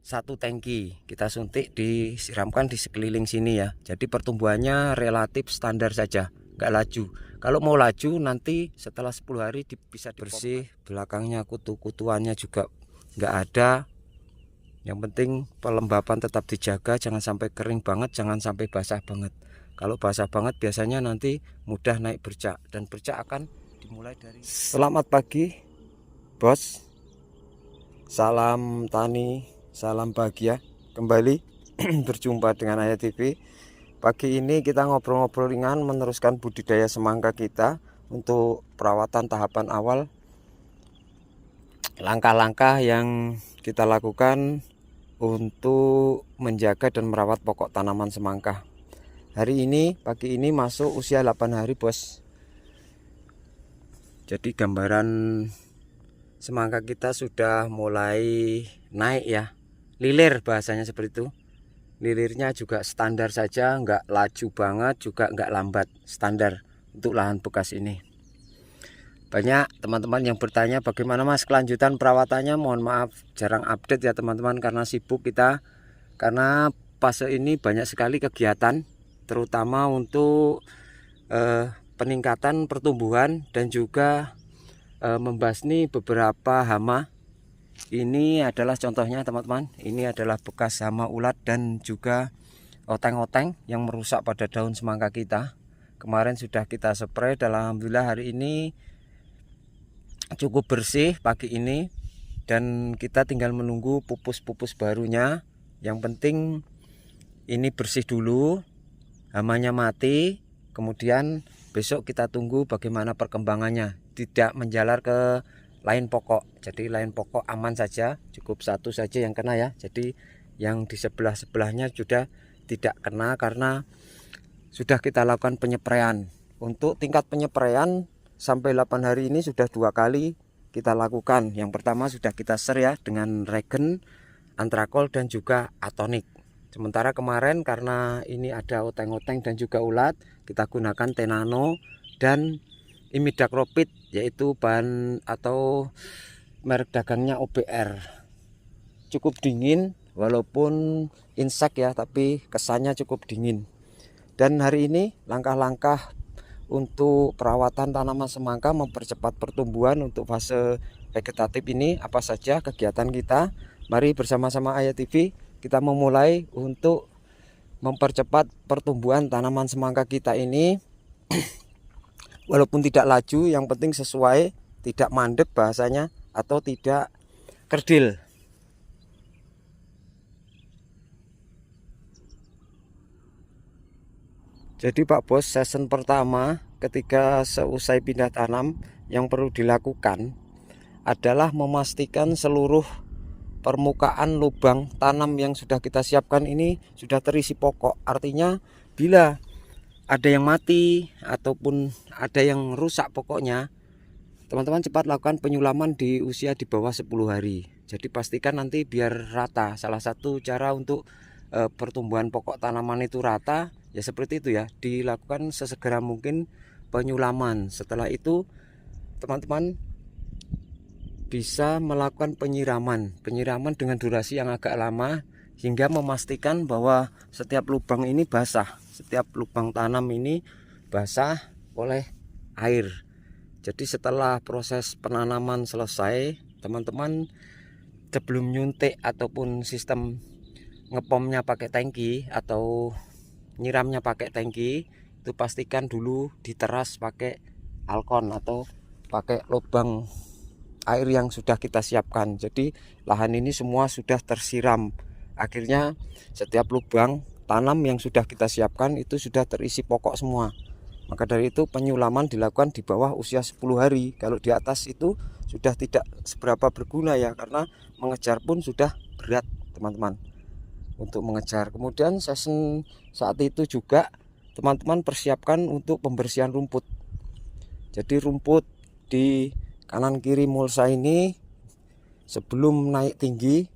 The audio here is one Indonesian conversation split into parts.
satu tangki kita suntik, disiramkan di sekeliling sini ya. Jadi pertumbuhannya relatif standar saja, nggak laju. Kalau mau laju nanti setelah 10 hari bisa bersih. Belakangnya kutu-kutuannya juga nggak ada. Yang penting pelembapan tetap dijaga, jangan sampai kering banget, jangan sampai basah banget. Kalau basah banget biasanya nanti mudah naik bercak, dan bercak akan dimulai dari. Selamat pagi bos, salam tani, salam bahagia. Kembali berjumpa dengan Ayah TV. Pagi ini kita ngobrol-ngobrol ringan meneruskan budidaya semangka kita untuk perawatan tahapan awal. Langkah-langkah yang kita lakukan untuk menjaga dan merawat pokok tanaman semangka. Hari ini, pagi ini masuk usia 8 hari bos. Jadi gambaran semangka kita sudah mulai naik ya. Lilir bahasanya seperti itu. Lilirnya juga standar saja, nggak laju banget, juga nggak lambat, standar untuk lahan bekas ini. Banyak teman-teman yang bertanya bagaimana mas kelanjutan perawatannya. Mohon maaf jarang update ya teman-teman, karena sibuk kita. Karena fase ini banyak sekali kegiatan, terutama untuk peningkatan pertumbuhan dan juga membasmi beberapa hama. Ini adalah contohnya teman-teman. Ini adalah bekas hama ulat dan juga oteng-oteng yang merusak pada daun semangka kita. Kemarin sudah kita spray dan alhamdulillah hari ini cukup bersih pagi ini, dan kita tinggal menunggu pupus-pupus barunya. Yang penting ini bersih dulu, hamanya mati, kemudian besok kita tunggu bagaimana perkembangannya. Tidak menjalar ke lain pokok, jadi lain pokok aman saja, cukup satu saja yang kena ya. Jadi yang di sebelah-sebelahnya sudah tidak kena karena sudah kita lakukan penyepraian. Untuk tingkat penyepraian sampai 8 hari ini sudah 2 kali kita lakukan. Yang pertama sudah kita share ya dengan regen, antrakol dan juga atonik. Sementara kemarin karena ini ada oteng-oteng dan juga ulat, kita gunakan tenano dan imidacloprid, yaitu bahan atau merek dagangnya OBR. Cukup dingin walaupun insek ya, tapi kesannya cukup dingin. Dan hari ini langkah-langkah untuk perawatan tanaman semangka mempercepat pertumbuhan untuk fase vegetatif ini apa saja kegiatan kita. Mari bersama-sama Ayah TV kita memulai untuk mempercepat pertumbuhan tanaman semangka kita ini. Walaupun tidak laju, yang penting sesuai, tidak mandek bahasanya, atau tidak kerdil. Jadi Pak Bos, season pertama ketika seusai pindah tanam yang perlu dilakukan adalah memastikan seluruh permukaan lubang tanam yang sudah kita siapkan ini sudah terisi pokok. Artinya bila ada yang mati ataupun ada yang rusak pokoknya, teman-teman cepat lakukan penyulaman di usia di bawah 10 hari. Jadi pastikan nanti biar rata. Salah satu cara untuk pertumbuhan pokok tanaman itu rata ya seperti itu ya, dilakukan sesegera mungkin penyulaman. Setelah itu teman-teman bisa melakukan penyiraman dengan durasi yang agak lama hingga memastikan bahwa setiap lubang ini basah, setiap lubang tanam ini basah oleh air. Jadi setelah proses penanaman selesai, teman-teman sebelum nyuntik ataupun sistem ngepomnya pakai tangki atau nyiramnya pakai tangki, itu pastikan dulu diteras pakai alkon atau pakai lubang air yang sudah kita siapkan. Jadi lahan ini semua sudah tersiram. Akhirnya setiap lubang tanam yang sudah kita siapkan itu sudah terisi pokok semua. Maka dari itu penyulaman dilakukan di bawah usia 10 hari. Kalau di atas itu sudah tidak seberapa berguna ya, karena mengejar pun sudah berat teman-teman untuk mengejar. Kemudian season saat itu juga teman-teman persiapkan untuk pembersihan rumput. Jadi rumput di kanan kiri mulsa ini sebelum naik tinggi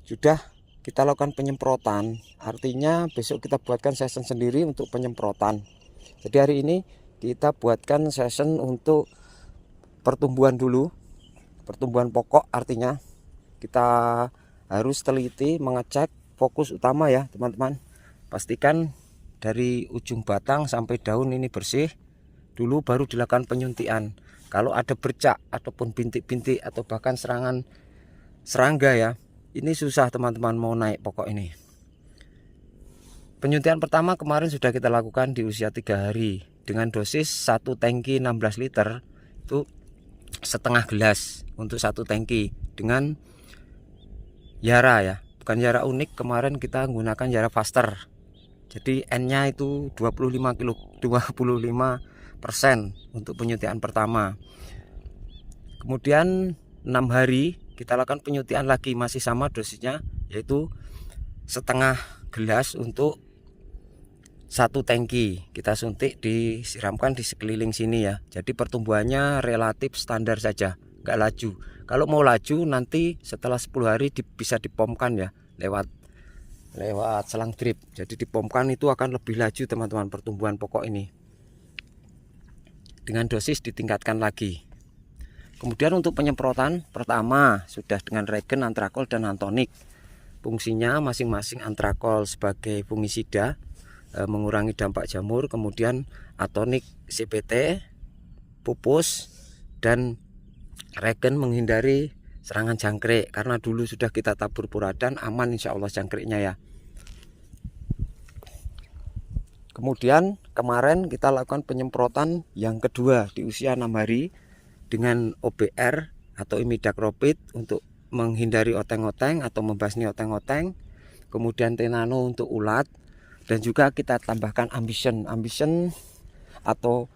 sudah kita lakukan penyemprotan. Artinya besok kita buatkan season sendiri untuk penyemprotan. Jadi hari ini kita buatkan season untuk pertumbuhan dulu, pertumbuhan pokok. Artinya kita harus teliti mengecek fokus utama ya teman-teman. Pastikan dari ujung batang sampai daun ini bersih dulu, baru dilakukan penyuntikan. Kalau ada bercak ataupun bintik-bintik atau bahkan serangan serangga ya, ini susah teman-teman mau naik pokok ini. Penyuntikan pertama kemarin sudah kita lakukan di usia 3 hari dengan dosis 1 tangki 16 liter, itu setengah gelas untuk 1 tangki dengan Yara ya, bukan Yara unik. Kemarin kita menggunakan Yara Faster. Jadi N-nya itu 25% untuk penyuntikan pertama. Kemudian 6 hari kita lakukan penyuntikan lagi, masih sama dosisnya, yaitu setengah gelas untuk 1 tangki. Kita suntik, disiramkan di sekeliling sini ya. Jadi pertumbuhannya relatif standar saja, nggak laju. Kalau mau laju nanti setelah 10 hari bisa dipomkan ya, lewat selang drip. Jadi dipomkan itu akan lebih laju teman-teman pertumbuhan pokok ini. Dengan dosis ditingkatkan lagi. Kemudian untuk penyemprotan pertama sudah dengan regen, antrakol dan antonik. Fungsinya masing-masing antrakol sebagai fungisida, mengurangi dampak jamur, kemudian atonik CPT, pupus, dan regen menghindari serangan jangkrik, karena dulu sudah kita tabur puradan, aman insya Allah jangkriknya ya. Kemudian kemarin kita lakukan penyemprotan yang kedua di usia 6 hari dengan OBR atau imidacloprid untuk menghindari oteng-oteng atau membasmi oteng-oteng, kemudian tenano untuk ulat, dan juga kita tambahkan ambition atau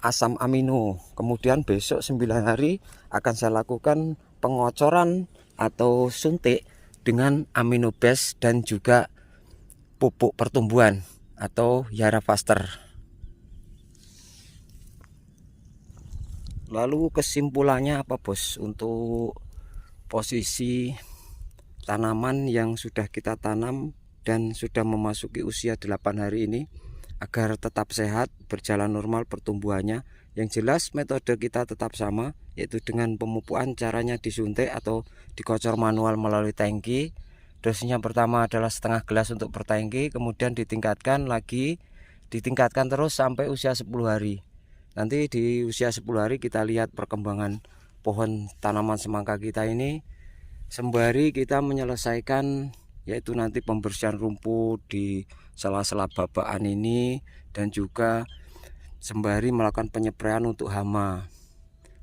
asam amino. Kemudian besok 9 hari akan saya lakukan pengocoran atau suntik dengan amino base dan juga pupuk pertumbuhan atau Yara Faster. Lalu kesimpulannya apa bos untuk posisi tanaman yang sudah kita tanam dan sudah memasuki usia 8 hari ini, agar tetap sehat, berjalan normal pertumbuhannya? Yang jelas metode kita tetap sama, yaitu dengan pemupukan, caranya disuntik atau dikocor manual melalui tangki. Dosisnya pertama adalah setengah gelas untuk per tangki, kemudian ditingkatkan terus sampai usia 10 hari. Nanti di usia 10 hari kita lihat perkembangan pohon tanaman semangka kita ini. Sembari kita menyelesaikan, yaitu nanti pembersihan rumput di sela-sela babakan ini, dan juga sembari melakukan penyepraian untuk hama.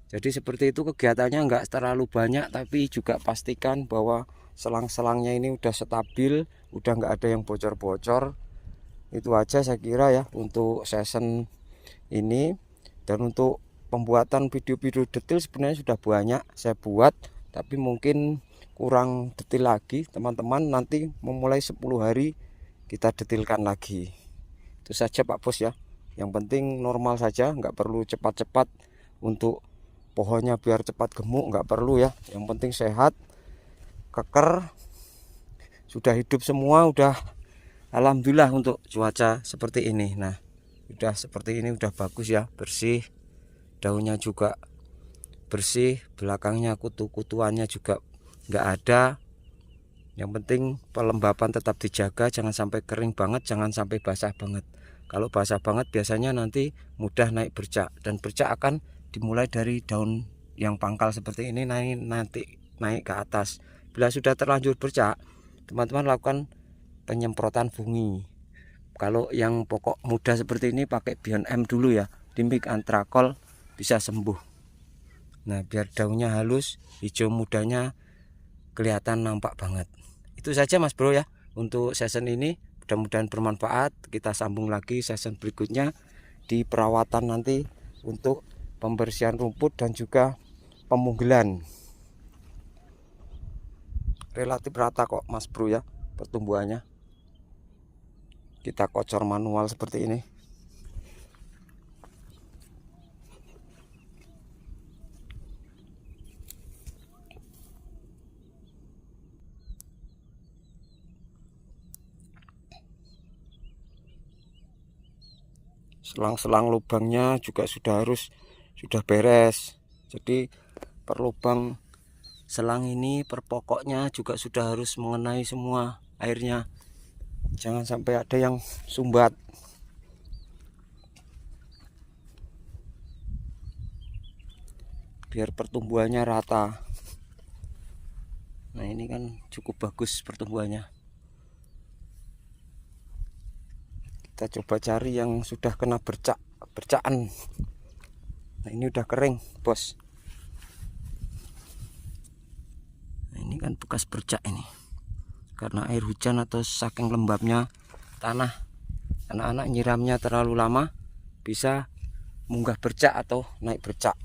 Jadi seperti itu kegiatannya, enggak terlalu banyak, tapi juga pastikan bahwa selang-selangnya ini udah stabil, udah enggak ada yang bocor-bocor. Itu aja saya kira ya untuk season ini. Dan untuk pembuatan video-video detail sebenarnya sudah banyak saya buat, tapi mungkin kurang detail lagi teman-teman. Nanti memulai 10 hari kita detailkan lagi. Itu saja Pak Bos ya. Yang penting normal saja, nggak perlu cepat-cepat untuk pohonnya biar cepat gemuk, nggak perlu ya. Yang penting sehat, keker, sudah hidup semua, udah alhamdulillah untuk cuaca seperti ini. Nah, udah seperti ini udah bagus ya, bersih, daunnya juga bersih, belakangnya kutu-kutuannya juga nggak ada. Yang penting pelembapan tetap dijaga, jangan sampai kering banget, jangan sampai basah banget. Kalau basah banget biasanya nanti mudah naik bercak, dan bercak akan dimulai dari daun yang pangkal seperti ini, nanti naik ke atas. Bila sudah terlanjur bercak, teman-teman lakukan penyemprotan fungi. Kalau yang pokok muda seperti ini pakai Beyond M dulu ya, Dimik Antrakol, bisa sembuh. Nah, biar daunnya halus, hijau mudanya kelihatan nampak banget. Itu saja Mas Bro ya untuk season ini, mudah-mudahan bermanfaat. Kita sambung lagi season berikutnya di perawatan nanti untuk pembersihan rumput dan juga pemunggilan. Relatif rata kok Mas Bro ya pertumbuhannya. Kita kocor manual seperti ini. Selang-selang lubangnya juga sudah beres. Jadi per lubang selang ini per pokoknya juga sudah harus mengenai semua airnya, jangan sampai ada yang sumbat. Biar pertumbuhannya rata. Nah, ini kan cukup bagus pertumbuhannya. Kita coba cari yang sudah kena bercakan. Nah, ini udah kering, bos. Nah, ini kan bekas bercak ini. Karena air hujan atau saking lembabnya tanah, anak-anak nyiramnya terlalu lama, bisa munggah bercak atau naik bercak.